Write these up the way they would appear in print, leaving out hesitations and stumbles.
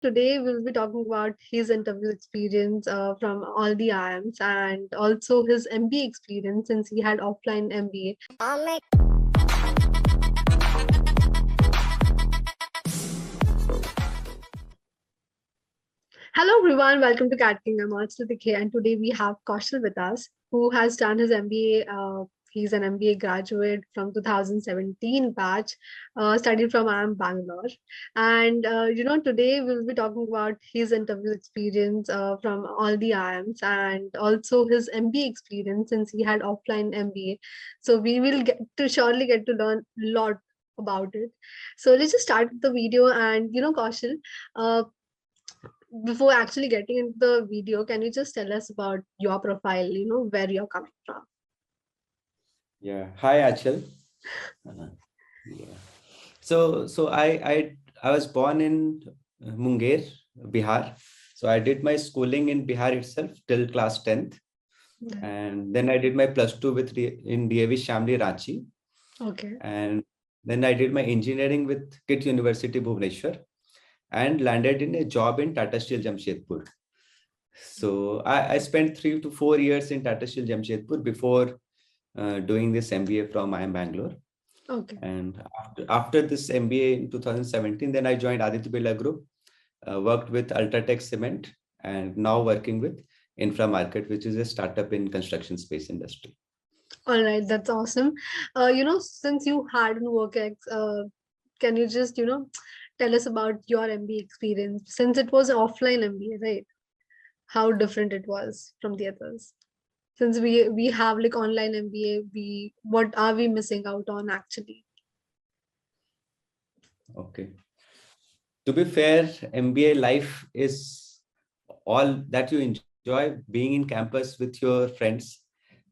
Today we'll be talking about his interview experience from all the IIMs and also his MBA experience since he had offline MBA. Hello everyone, welcome to CATKing. I'm Alsudike, and today we have Kaushal with us, who has done his MBA. He's an MBA graduate from 2017 batch, studied from IIM Bangalore. And today we'll be talking about his interview experience from all the IIMs and also his MBA experience since he had offline MBA. So we will surely get to learn a lot about it. So let's just start with the video. And Kaushal, uh, before actually getting into the video, can you just tell us about your profile, where you're coming from? Yeah. Hi, Achal. Yeah. So I was born in Munger, Bihar. So I did my schooling in Bihar itself till class 10th. Okay. And then I did my +2 in DAV Shamli, Ranchi. Okay. And then I did my engineering with KIT University, Bhubaneswar, and landed in a job in Tata Steel, Jamshedpur. So I spent 3 to 4 years in Tata Steel, Jamshedpur before doing this MBA from IIM Bangalore. Okay. And after this MBA in 2017, then I joined Aditya Birla Group, worked with Ultratech Cement, and now working with Infra Market, which is a startup in construction space industry. All right, that's awesome. Since you had an WorkX, can you just tell us about your MBA experience since it was an offline MBA, right? How different it was from the others. Since we have like online MBA, what are we missing out on actually? Okay. To be fair, MBA life is all that you enjoy being in campus with your friends.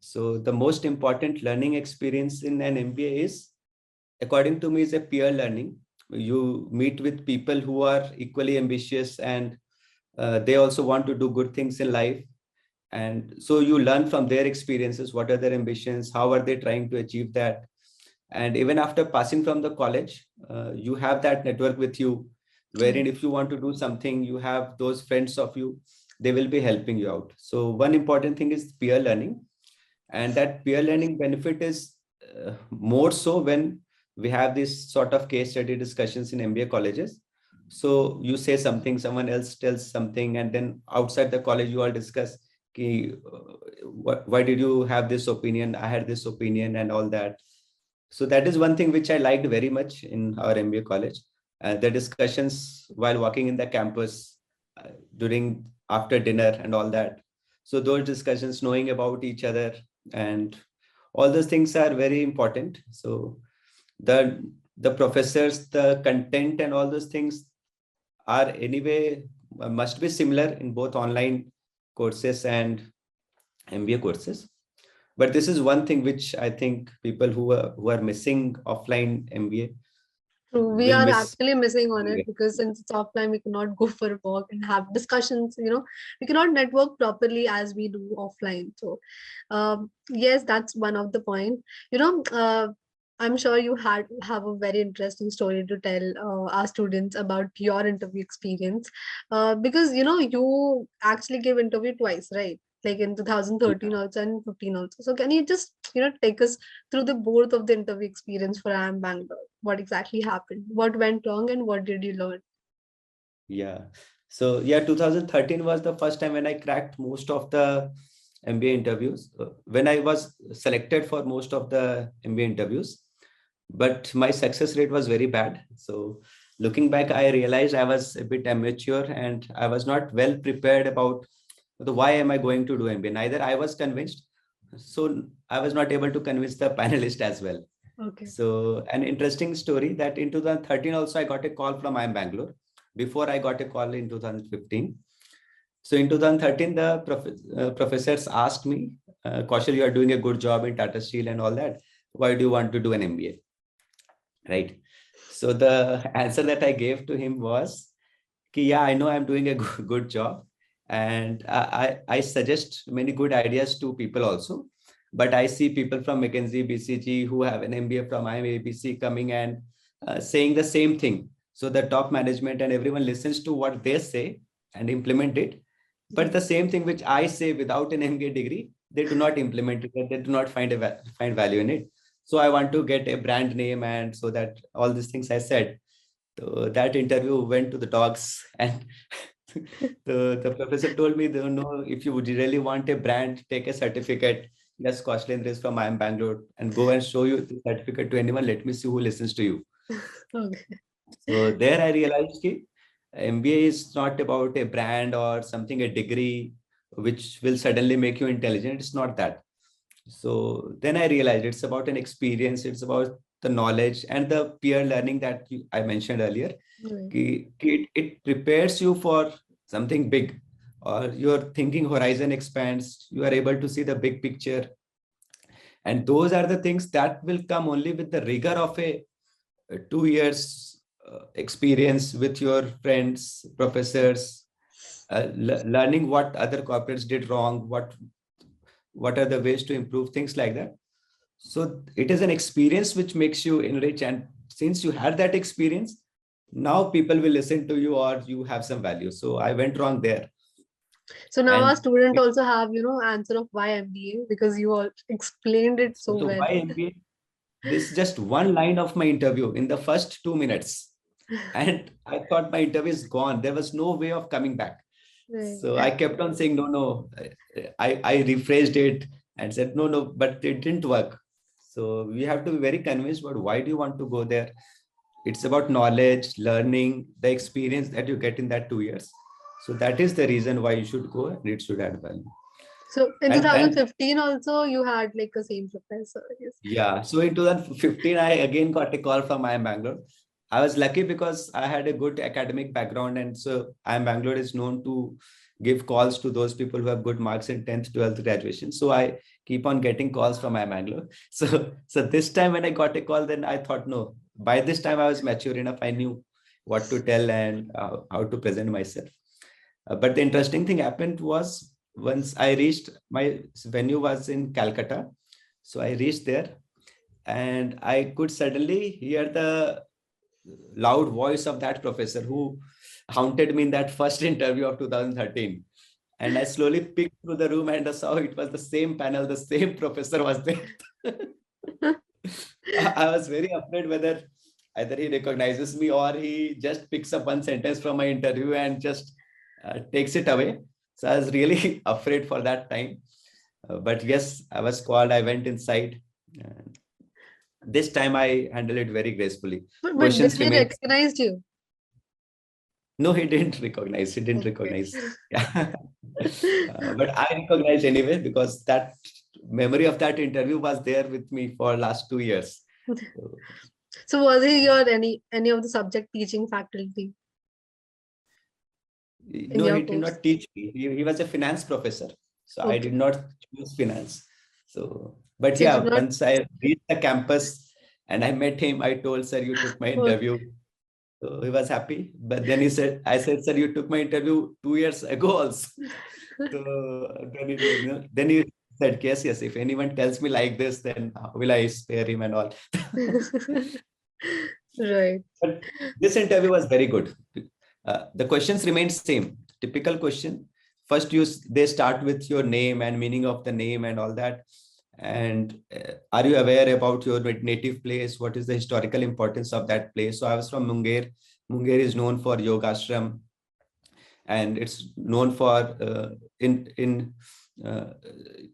So the most important learning experience in an MBA is, according to me, is a peer learning. You meet with people who are equally ambitious and they also want to do good things in life. And so you learn from their experiences, what are their ambitions, how are they trying to achieve that. And even after passing from the college, you have that network with you, wherein if you want to do something, you have those friends of you, they will be helping you out. So one important thing is peer learning. And that peer learning benefit is more so when we have this sort of case study discussions in MBA colleges. So you say something, someone else tells something, and then outside the college, you all discuss, why did you have this opinion? I had this opinion and all that. So that is one thing which I liked very much in our MBA college. The discussions while walking in the campus after dinner and all that. So those discussions, knowing about each other and all those things are very important. So the professors, the content and all those things are anyway must be similar in both online courses and MBA courses. But this is one thing which I think people who are missing offline MBA. We are actually missing on it because since it's offline, we cannot go for a walk and have discussions, we cannot network properly as we do offline. So yes, that's one of the point. I'm sure you have a very interesting story to tell our students about your interview experience because you actually gave interview twice, right? Like in 2013 also and 15 also. So can you just take us through the both of the interview experience for IIM Bangalore? What exactly happened? What went wrong and what did you learn? Yeah. So yeah, 2013 was the first time when I cracked most of the MBA interviews. When I was selected for most of the MBA interviews, but my success rate was very bad. So looking back, I realized I was a bit immature and I was not well prepared about why am I going to do MBA. Neither I was convinced. So I was not able to convince the panelist as well. Okay. So an interesting story that in 2013 also I got a call from IIM Bangalore before I got a call in 2015. So in 2013, the professors asked me, Kaushal, you are doing a good job in Tata Steel and all that. Why do you want to do an MBA? Right. So the answer that I gave to him was, yeah, I know I'm doing a good job. And I suggest many good ideas to people also. But I see people from McKinsey, BCG who have an MBA from IIM ABC coming and saying the same thing. So the top management and everyone listens to what they say and implement it. But the same thing which I say without an MBA degree, they do not implement it, and they do not find value in it. So I want to get a brand name, and so that all these things I said. So that interview went to the dogs, and the professor told me, no, if you would really want a brand, take a certificate. Yes, Kaushalendra is from IIM Bangalore, and go and show you the certificate to anyone. Let me see who listens to you. Okay. So there I realized that MBA is not about a brand or something, a degree which will suddenly make you intelligent. It's not that. So then I realized it's about an experience. It's about the knowledge and the peer learning that I mentioned earlier. Right. It prepares you for something big, or your thinking horizon expands. You are able to see the big picture. And those are the things that will come only with the rigor of a 2 years experience with your friends, professors, learning what other corporates did wrong, what are the ways to improve, things like that. So it is an experience which makes you enrich. And since you had that experience, now people will listen to you, or you have some value. So I went wrong there. So now our And student also have, answer of why MBA, because you all explained it so so well. why MBA? This just one line of my interview in the first 2 minutes. And I thought my interview is gone. There was no way of coming back. Right. So I kept on saying, no. I rephrased it and said, no, but it didn't work. So we have to be very convinced about why do you want to go there. It's about knowledge, learning, the experience that you get in that 2 years. So that is the reason why you should go, and it should add value. So in And 2015 also you had like the same professor. Yes. yeah, so in 2015, I again got a call from IIM Bangalore. I was lucky because I had a good academic background, and so IIM Bangalore is known to give calls to those people who have good marks in 10th, 12th graduation. So I keep on getting calls from IIM Bangalore. So this time when I got a call, then I thought, no, by this time I was mature enough. I knew what to tell and how to present myself. But the interesting thing happened was, once I reached, my venue was in Calcutta. So I reached there, and I could suddenly hear the loud voice of that professor who haunted me in that first interview of 2013. And I slowly picked through the room, and I saw it was the same panel, the same professor was there. I was very afraid whether either he recognizes me or he just picks up one sentence from my interview and just takes it away. So I was really afraid for that time. But yes, I was called. I went inside. This time I handled it very gracefully. But did Questions he remain. recognize you? No, he didn't recognize. He didn't Okay. recognize. Yeah. But I recognized anyway, because that memory of that interview was there with me for last 2 years. So was he your any of the subject teaching faculty in No, your he did course? not teach me. He was a finance professor. So I did Okay. not choose finance. So, but So you yeah, did not. once I reached the campus and I met him, I told, sir, you took my interview. So he was happy. But then I said, sir, you took my interview 2 years ago also. So then he said, yes, if anyone tells me like this, then how will I spare him and all. Right. But this interview was very good. The questions remained same. Typical question. First, they start with your name and meaning of the name and all that. And are you aware about your native place? What is the historical importance of that place? So I was from Munger. Munger is known for yoga ashram, and it's known for in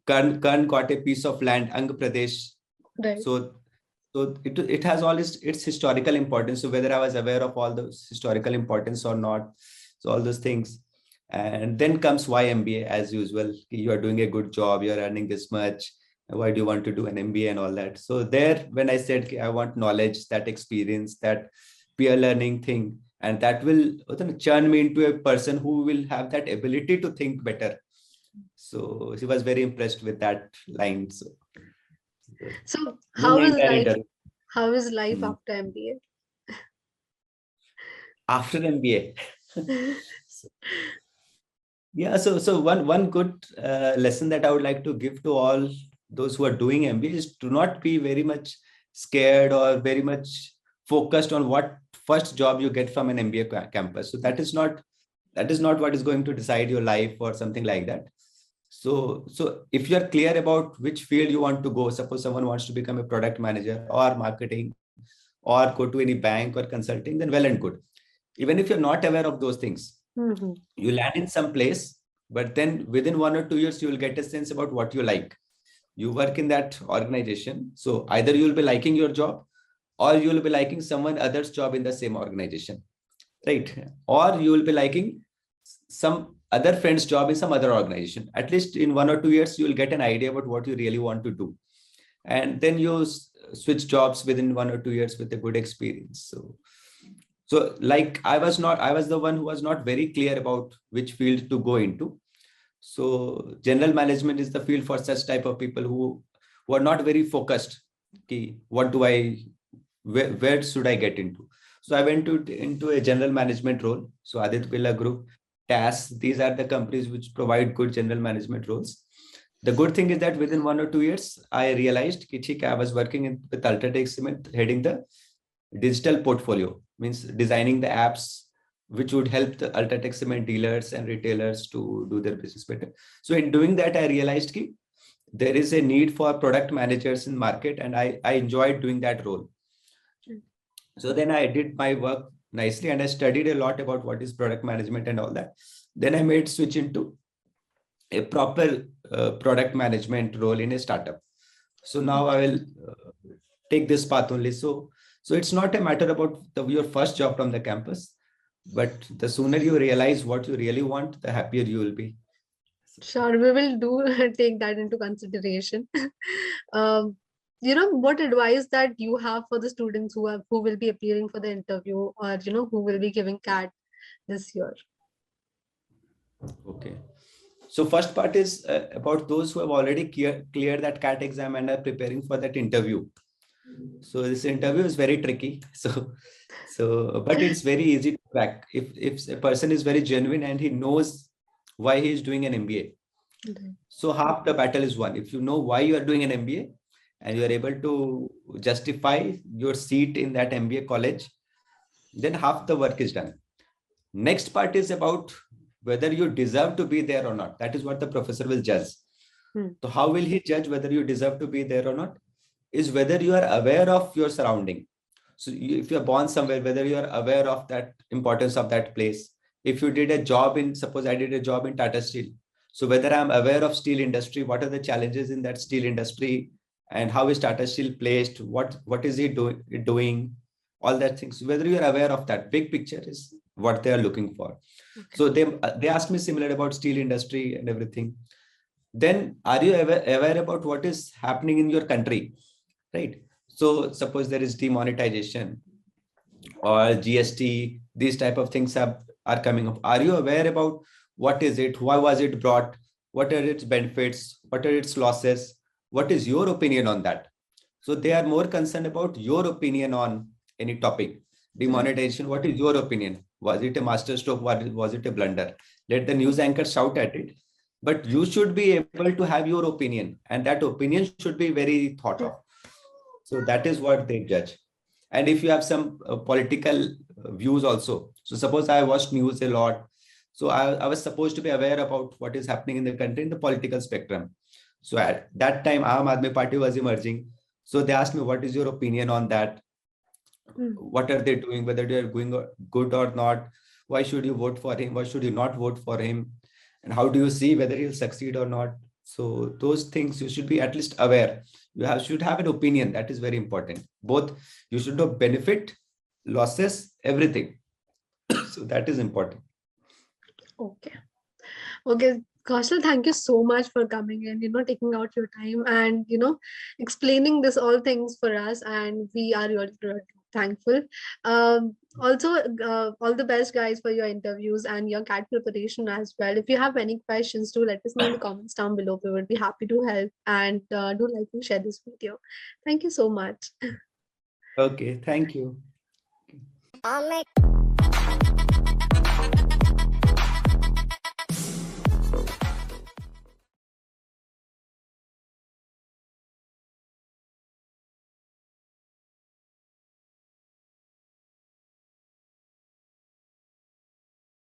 Karn got a piece of land, Ang Pradesh. Right. So it has all its historical importance. So whether I was aware of all those historical importance or not, so all those things. And then comes why MBA, as usual. You are doing a good job, you're earning this much. Why do you want to do an MBA and all that? So there, when I said I want knowledge, that experience, that peer learning thing, and that will churn me into a person who will have that ability to think better. So he was very impressed with that line. So No how is life? interview. How is life after MBA? After MBA. Yeah, so one good lesson that I would like to give to all those who are doing MBA is, do not be very much scared or very much focused on what first job you get from an MBA campus. So that is not what is going to decide your life or something like that. So if you're clear about which field you want to go, suppose someone wants to become a product manager or marketing or go to any bank or consulting, then well and good. Even if you're not aware of those things, you land in some place, but then within 1 or 2 years, you will get a sense about what you like. You work in that organization. So either you'll be liking your job or you'll be liking someone other's job in the same organization, right? Or you will be liking some other friend's job in some other organization. At least in 1 or 2 years, you will get an idea about what you really want to do. And then you switch jobs within 1 or 2 years with a good experience. So like I was the one who was not very clear about which field to go into. So general management is the field for such type of people who are not very focused. Okay, where should I get into? So I went into a general management role. So Aditya Birla Group, TAS, these are the companies which provide good general management roles. The good thing is that within 1 or 2 years, I realized that I was working with Ultratech Cement, heading the digital portfolio, means designing the apps which would help the Ultratech Cement dealers and retailers to do their business better. So in doing that, I realized that there is a need for product managers in market, and I enjoyed doing that role. So then I did my work nicely and I studied a lot about what is product management and all that. Then I made switch into a proper product management role in a startup. So now I will take this path only. So it's not a matter about your first job from the campus, but the sooner you realize what you really want, the happier you will be. Sure, we will take that into consideration. What advice that you have for the students who will be appearing for the interview, or who will be giving CAT this year? Okay. So first part is about those who have already cleared that CAT exam and are preparing for that interview. So this interview is very tricky. But it's very easy to crack if a person is very genuine and he knows why he is doing an MBA. Okay. So half the battle is won. If you know why you are doing an MBA and you are able to justify your seat in that MBA college, then half the work is done. Next part is about whether you deserve to be there or not. That is what the professor will judge. So how will he judge whether you deserve to be there or not? Is whether you are aware of your surrounding. So if you are born somewhere, whether you are aware of that importance of that place. If you did a job suppose I did a job in Tata Steel. So whether I'm aware of steel industry, what are the challenges in that steel industry and how is Tata Steel placed? What is he doing? All that things. Whether you are aware of that big picture is what they are looking for. Okay. So they asked me similar about steel industry and everything. Then are you aware about what is happening in your country? Right. So suppose there is demonetization or GST, these type of things are coming up. Are you aware about what is it? Why was it brought? What are its benefits? What are its losses? What is your opinion on that? So they are more concerned about your opinion on any topic. Demonetization, what is your opinion? Was it a masterstroke? Was it a blunder? Let the news anchor shout at it. But you should be able to have your opinion, and that opinion should be very thought of. So that is what they judge. And if you have some political views also. So suppose I watched news a lot. So I was supposed to be aware about what is happening in the country in the political spectrum. So at that time, Aam Aadmi Party was emerging. So they asked me, what is your opinion on that? What are they doing? Whether they are going good or not? Why should you vote for him? Why should you not vote for him? And how do you see whether he'll succeed or not? So those things you should be at least aware. You should have an opinion. That is very important. Both you should know benefit, losses, everything. So that is important. Okay. Kaushal, thank you so much for coming in, taking out your time and, explaining this all things for us. And we are really thankful. Also, all the best, guys, for your interviews and your CAT preparation as well. If you have any questions, do let us know in the comments down below. We would be happy to help, and do like and share this video. Thank you so much. Okay, thank you.